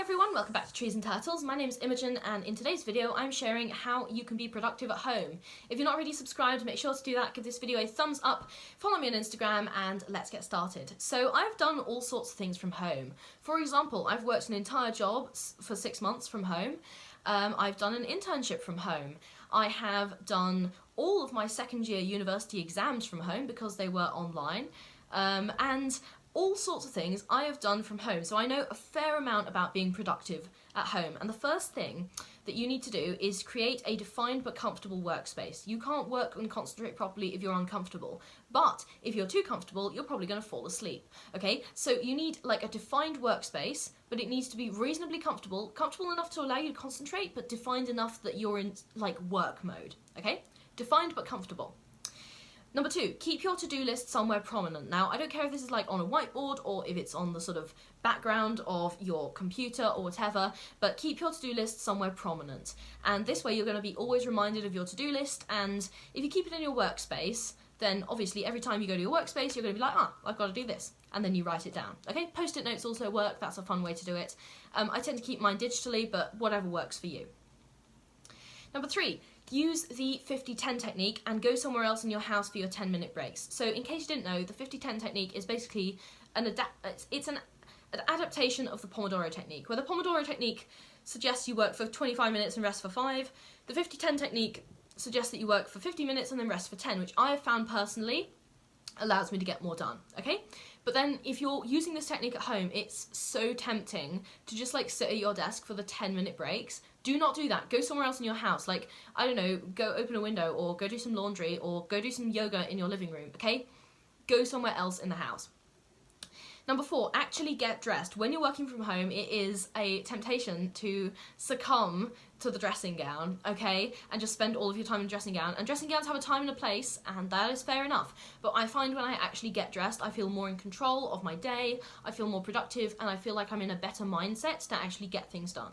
everyone, welcome back to Trees and Turtles. My name is Imogen, and in today's video I'm sharing how you can be productive at home. If you're not already subscribed, make sure to do that, give this video a thumbs up, follow me on Instagram, and let's get started. So I've done all sorts of things from home. For example, I've worked an entire job for 6 months from home. I've done an internship from home. I have done all of my second year university exams from home because they were online. And all sorts of things I have done from home, so I know a fair amount about being productive at home. And the first thing that you need to do is create a defined but comfortable workspace. You can't work and concentrate properly if you're uncomfortable, but if you're too comfortable, you're probably going to fall asleep, okay? So you need like a defined workspace, but it needs to be reasonably comfortable enough to allow you to concentrate, but defined enough that you're in like work mode, okay? Defined but comfortable. Number 2, keep your to-do list somewhere prominent. Now, I don't care if this is like on a whiteboard or if it's on the sort of background of your computer or whatever, but keep your to-do list somewhere prominent. And this way you're going to be always reminded of your to-do list, and if you keep it in your workspace, then obviously every time you go to your workspace, you're going to be like, I've got to do this, and then you write it down. Okay, post-it notes also work, that's a fun way to do it. I tend to keep mine digitally, but whatever works for you. Number 3, use the 50-10 technique and go somewhere else in your house for your 10-minute breaks. So in case you didn't know, the 50-10 technique is basically an adaptation of the Pomodoro technique, where the Pomodoro technique suggests you work for 25 minutes and rest for 5. The 50-10 technique suggests that you work for 50 minutes and then rest for 10, which I have found personally allows me to get more done, okay? But then if you're using this technique at home, it's so tempting to just like sit at your desk for the 10-minute breaks. Do not do that. Go somewhere else in your house. Like, I don't know, go open a window or go do some laundry or go do some yoga in your living room, okay? Go somewhere else in the house. Number 4, actually get dressed. When you're working from home, it is a temptation to succumb to the dressing gown, okay? And just spend all of your time in the dressing gown. And dressing gowns have a time and a place, and that is fair enough. But I find when I actually get dressed, I feel more in control of my day, I feel more productive, and I feel like I'm in a better mindset to actually get things done.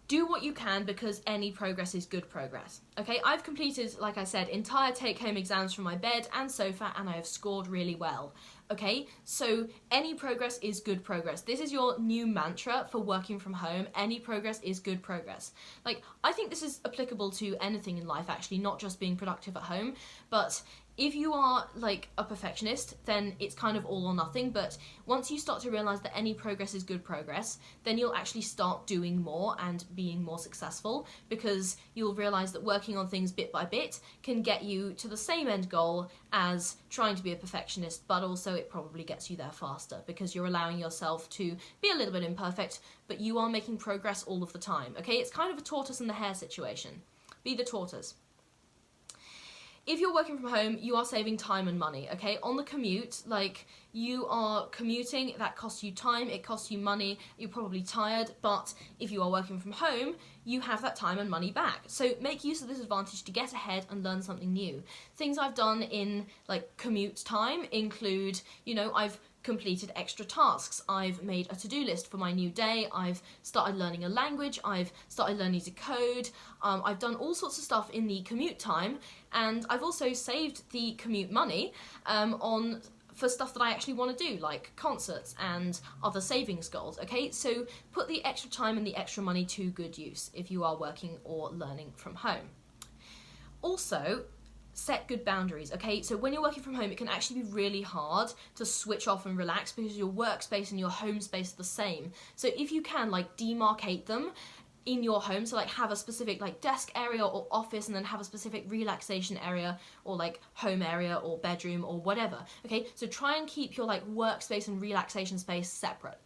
Do what you can, because any progress is good progress. Okay, I've completed, like I said, entire take-home exams from my bed and sofa, and I have scored really well. Okay, so any progress is good progress. This is your new mantra for working from home. Any progress is good progress. Like, I think this is applicable to anything in life, actually, not just being productive at home, but if you are like a perfectionist, then it's kind of all or nothing. But once you start to realize that any progress is good progress, then you'll actually start doing more and being more successful, because you'll realize that working on things bit by bit can get you to the same end goal as trying to be a perfectionist, but also it probably gets you there faster because you're allowing yourself to be a little bit imperfect, but you are making progress all of the time. Okay, it's kind of a tortoise and the hare situation. Be the tortoise. If you're working from home, you are saving time and money, okay? On the commute, like, you are commuting, that costs you time, it costs you money, you're probably tired, but if you are working from home, you have that time and money back. So make use of this advantage to get ahead and learn something new. Things I've done in, like, commute time include, you know, I've completed extra tasks, I've made a to-do list for my new day, I've started learning a language, I've started learning to code, I've done all sorts of stuff in the commute time, and I've also saved the commute money for stuff that I actually want to do, like concerts and other savings goals, okay? So put the extra time and the extra money to good use if you are working or learning from home. Also, set good boundaries, okay? So when you're working from home, it can actually be really hard to switch off and relax because your workspace and your home space are the same. So if you can, like, demarcate them in your home, so like have a specific like desk area or office, and then have a specific relaxation area or like home area or bedroom or whatever, okay? So try and keep your like workspace and relaxation space separate.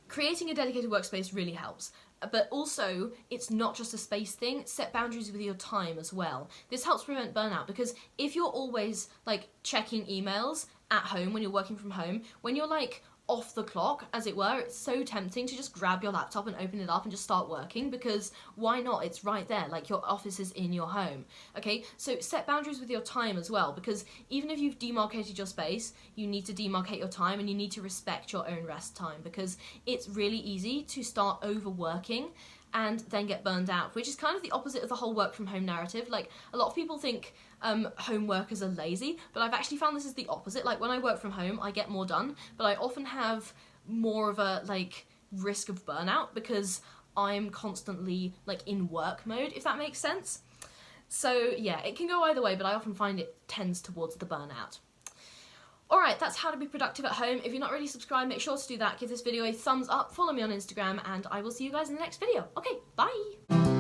Creating a dedicated workspace really helps. But also, it's not just a space thing, set boundaries with your time as well. This helps prevent burnout, because if you're always like checking emails at home when you're working from home, when you're like off the clock, as it were, it's so tempting to just grab your laptop and open it up and just start working, because why not? It's right there, like your office is in your home, okay? So set boundaries with your time as well, because even if you've demarcated your space, you need to demarcate your time, and you need to respect your own rest time, because it's really easy to start overworking and then get burned out, which is kind of the opposite of the whole work from home narrative. Like, a lot of people think home workers are lazy, but I've actually found this is the opposite. Like, when I work from home, I get more done, but I often have more of a like risk of burnout because I'm constantly like in work mode, if that makes sense. So yeah, it can go either way, but I often find it tends towards the burnout. Alright, that's how to be productive at home. If you're not already subscribed, make sure to do that. Give this video a thumbs up, follow me on Instagram, and I will see you guys in the next video. Okay, bye!